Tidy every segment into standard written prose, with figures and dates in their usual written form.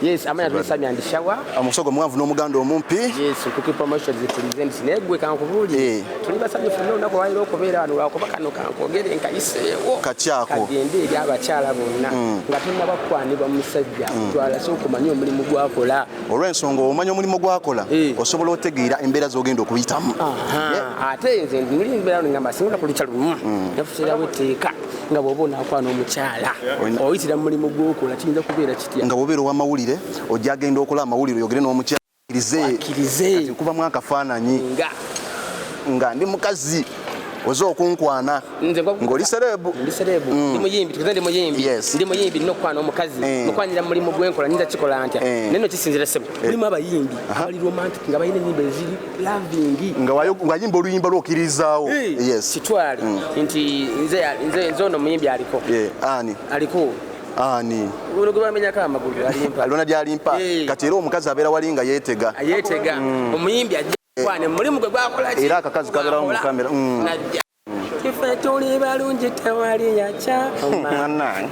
Yes, amanya tulisami andishawa. Amusogo mwanvu n'omuganda omumpi. Yes, Kookie promotions presents negwe kankubuli. Tuli basabye funo nako wairo okubera wano wakobakano kankogere nkayisewo. Kakyako. Kagende eri abakyala bonna. Nga tunna bakwanibwa musajja. Twala so kumanya omulimu gwakola. Olw'ensonga omanya omulimu gwakola osobola otegeera embeera z'ogenda okuyitamu. Ate nze ndi mbeera ngamba singa kulicha lumu. Nafusira weteeka nga bwoba onakwana omukyala. Oyitira mu mulimu gwokola kiyinza kubeera kitya. Nga bwobeera ow'amawulire ojja agenda okola amawulire oyogere n'omukyala. Kirize. Kuba mwakafaananyi. Nga ndi mukazi. Ozo okunkwana ngoli serebu ndi muyimbi tukuzende muyimbi ndi muyimbi nokwana omukazi nokwanira mulimu gwenkola nyinza kikola antya neno kisinzira sebo mulimu abayimbi abali romantic nga bayine nyimbe ziri loving nga yimba oluyimba lwokirizaawo kitwali nti nze ono muyimbi aliko ani uno gubamenya kama magulu alimpa alona dyalimpa kati era omukazi abeera wali nga yeetega omuyimbi kwane mulimu gwe gwakola ki era akakazi kaberawo mu kamera Ffe tuli balungi tewali yacha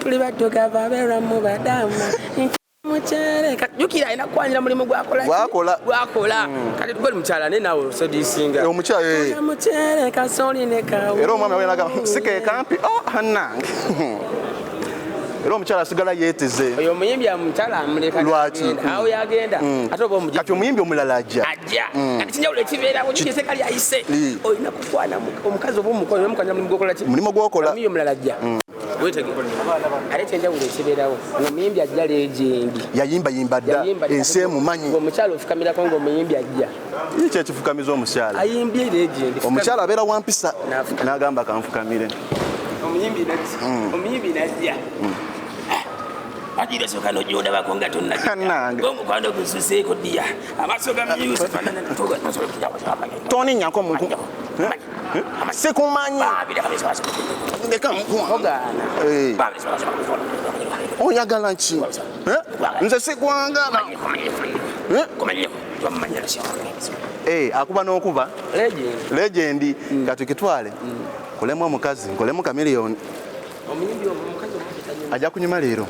tuli badduga babeera mu badama muchere jukira ina kwanyira mulimu gwakola kati tugoli mukyala ne nawe Ffe Tusinga omukyala muchere kasoli ne kawo era omwami wenaga sike kampi hanange era omukyala asigala yeeteze oyo omuyimbi amukyala amuleka awo yagenda ate oba kati omuyimbi omulala ajja kati kinjawulo ekibeerawo kigese kali ayise olina kukwana omukazi oba omukozi omukanya mulimu gwokola ki mulimu gwokola omuyimbi omulala ajja wetege ate enjawulo ekibeerawo omuyimbi ajja legendi yayimbayimba dda ensi emumanyi omukyala ofukamirako ng'omuyimbi ajja ki ekifukamiza omukyala ayimbye legendi omukyala abeera wampisa n'agamba kanfukamire omuyimbi najja Adira soka no joda bakonga tonna. Gongo kwando kususeko dia. Amasoga myusa fanana toga masoga kyawa. Toni nyako mungu. Sekumanyi. Ndeka mungu ogana. Oyagala nchi. Nze sikwangala. Komanyo. Twamanya sha. Akuba n'okuba legend kati kitwale. Kolemu omukazi, kolemu kamiliyoni. Omuyimbi omukazi ajja kunyuma leero.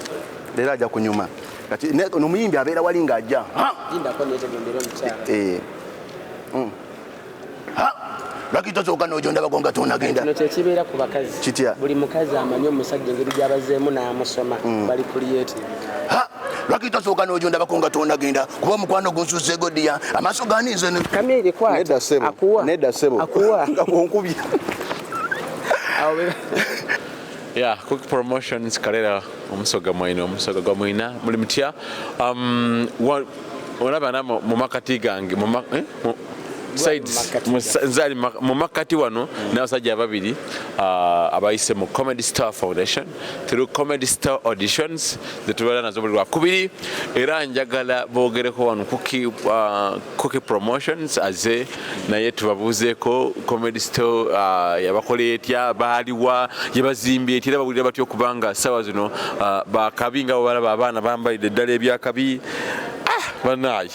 Leero ajja kunyuma kati nomuyimbi abeera wali ng'ajja lwaki tosooka n'ojo ndabako nga tonagenda kino kyekibeera ku bakazi kitya buli mukazi amanyi omusajja engeri gy'abazeemu n'amusoma bali kuliyeti lwaki tosooka n'ojo ndabako nga tonagenda kuba omukwano gunsuseeko ddiya amaaso ganinze kamere kwata nedda ssebo nga bwonkubye Yeah, Kookie promotions karera omusoga gwa mwina muli mutya olaba na mu makati gange sides nzali mu makati wano n'abasajja ababiri abayise mu Comedy Star Foundation through Comedy Star auditions zetubala nazo buli lwakubiri era njagala boogereko wano Kookie promotions aze naye tubabuuzeeko Comedy Star yabakolera etya baaliwa yebazimbye etya bawulira batya okubanga sawa zino bakabi nga balaba abaana bambalidde eddala ebyakabi banaye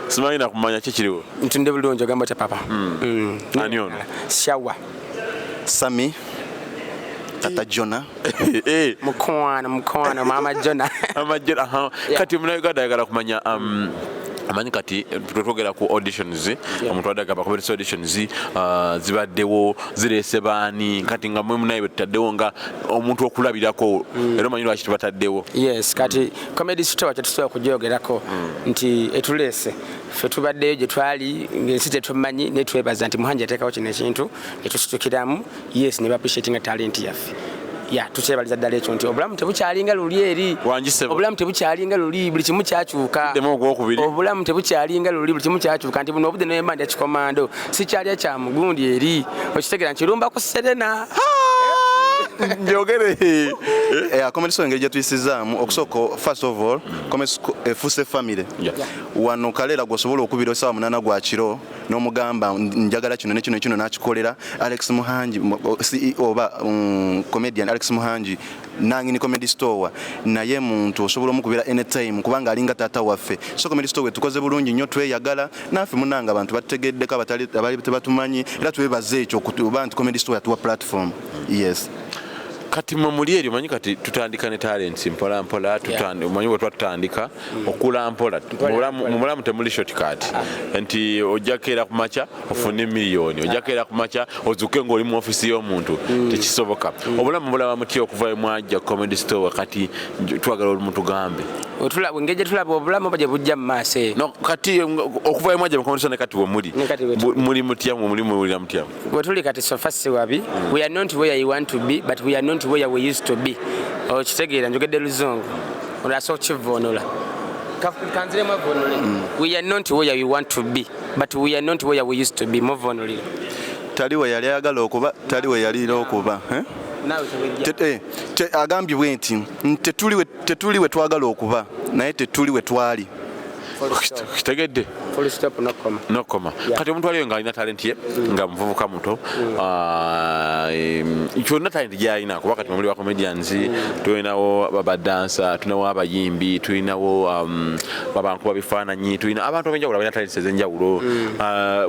simanyi nakumanya kikiriwo ntunde bulungi ogamba kya papa ani ono shawa Sami Taata Jona mukwano Maama Jona kati munauganda ayagala kumanya amanyi kati tutogera ku auditions omuntu adagamba comedy auditions zibaddewo zireese baani kati nga mwe munaye betaddewo nga omuntu okulabirako era omanyi lwaki tubataddewo yes kati comedy store kyetusobola kujogerako nti etuleese ffe tubaddeyo gye twali ng'ensi tetumanyi ne twebaza nti muhanja ateekawo kino ekintu ne tusitukiramu yes ne ba-appreciatinga talent yaffe tukyebaliza ddala ekyo nti obulamu tebukyalinga luli eri obulamu tebukyalinga luli buli kimu kyakyuka obulamu tebukyalinga luli buli kimu kyakyuka nti buno obudde n'embanja kikomando sikyalya kya mugundi eri okitegera nti lumbako Serena njogere Comedy Store engeri gye tuyisizaamu okusooka first of all efuuse family wano kaleera gwosobola okubira essaawa 8 gwa kiro n'omugamba njagala kino ne kino kino n'akikolera Alex Muhangi CEO oba comedian Alex Muhangi nangini Comedy Store naye muntu osobola omukubira anytime kubanga alinga taata waffe so Comedy Store wetukoze bulungi nnyo tweyagala naffe munanga abantu bategeddeko abali tebatumanyi era twebaze ekyo kutuba nti Comedy Store yatuwa platform yes kati muli eri omanyi kati tutandika ne talents mpola mpola omanyi bwe twatandika okula mpola mu bulamu temuli shortcut nti ojjakeera ku maca ofune miliyoni ojjakeera ku maca ozuke ng'oli mu ofisi y'omuntu tekisoboka obulamu bulaba mutya okuva mwajja comedy store kati twagala olumu tugambe ngeri tulaba obulamu bwe bujja mu maaso no kati okuva mwajja mu comedy store ne kati bwe muli mutya muli muwulira mutya bwe tuli kati sofa si wabi we are not where you want to be but we are not where we used to be okitegeera njogedde luzungu olaso okivvuunula kanziremu avvuunule we are not where we want to be but we are not where we used to be muvuunulire tali we yali ayagala okuba tali we yaliira okuba agambye bwe nti tetuli we twagala okuba naye tetuli we twali kitegedde nokoma kati omuntu aliyo ng'alina talenti ye nga muvubuka muto kyonna talenti gy'alina kuba kati muli wa comedians tulinawo badansa tulinawo abayimbi tulinawo babankuba bifaananyi tulina abantu ab'enjawulo balina talenti ez'enjawulo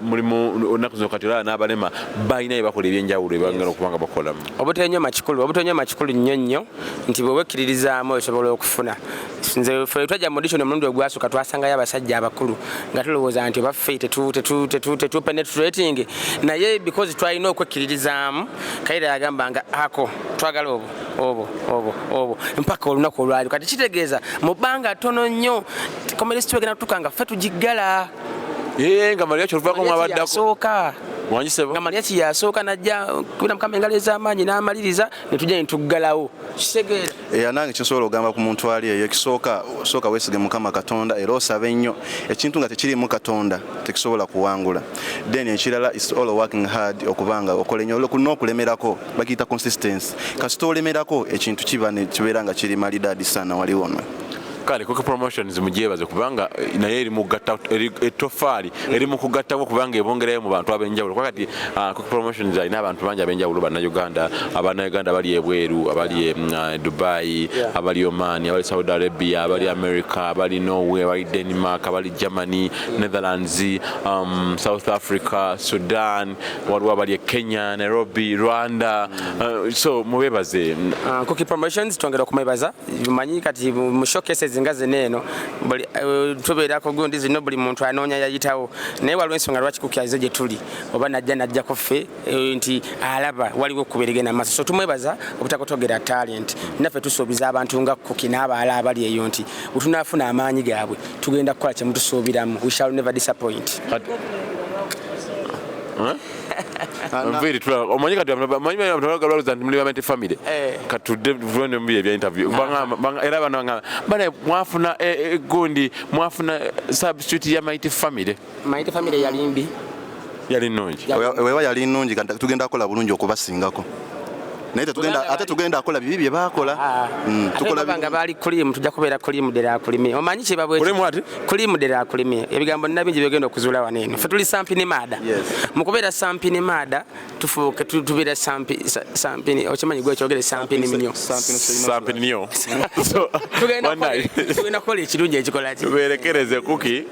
mulimu olunaku zino kati olaba n'abalema balina bye bakola eby'enjawulo ebagenda okuba nga bakolamu obutenyoma kikulu nnyo nnyo nti bwe wekkiririzaamu osobola okufuna nze ffe twajja mu audition omulundi ogwasooka twasangayo abasajja abakulu nga tulowooza nti obaffe tetupenetrating naye because twalina okwekkiririzaamu kayira yagamba nga ako twagala obo mpaka olunaku olwali kati kitegeeza mu bbanga ttono nnyo comedy store egenda kutuuka nga ffe tugiggala nga Maria kyoluvaako mwabaddako nga Maria kiyasooka najja kubira mukama engalo ez'amaanyi n'amaliriza ne tujja ne tuggalawo kitegeera nange kyosobola okugamba ku muntu ali eyo ekisooka weesige mukama katonda era osabe ennyo ekintu nga tekirimu katonda tekisobola kuwangula then ekirala is all working hard okubanga okola ennyo n'okulemerako bakiyita consistency kasita olemerako ekintu kibeera nga kiri malidadi sana wali wonna kale Kookie promotions mugyebaze kubanga naye eri mugatta etofaali eri mukugattako kubanga ebongerayo mu bantu ab'enjawulo kati Kookie promotions alina abantu bangi ab'enjawulo bannayuganda bali ebweru abali Dubai abali Oman abali Saudi Arabia abali America abali Norway abali Denmark abali Germany Netherlands South Africa Sudan waliwo abali Kenya Nairobi Rwanda so mubebaze Kookie promotions twongera okumwebaza manyi kati mu showcases zingaze neno tubeerako gundi zino buli muntu anoonya yayitawo naye waliwo ensonga lwaki Kookie aze gye tuli oba najja kuffe nti alaba waliwo okubeerege n'amaaso so tumwebaza obutakotogera talent naffe tusuubiza abantu nga Kookie n'abaala abali eyo nti butunaafuna amaanyi gaabwe tugenda kukola kye mutusuubiramu we shall never disappoint Very true. Omanyi kati abalowooza nti muli bamenti family katudde tuvune mu bya interview era bana mwafuna gundi mwafuna substitute ya Mighty Family yalimbi yali nnungi wewa yali nnungi kandi tugenda kukola bulungi okubasingako naye ate tugenda akola bibi bye baakola tukolanga bali kulimu tujja kubeera kulimu dera akulimi omanyi kye babwe kulimu dera akulimi ebigambo nabingi byogenda okuzuula waneno ffe tuli sampini maada mu kubeera sampini maada tufuuke tubeera sampini okimanyi gwe kyogere sampini mnyo tugenda kukola ekirungi ekikola ki tubeerekereze Kookie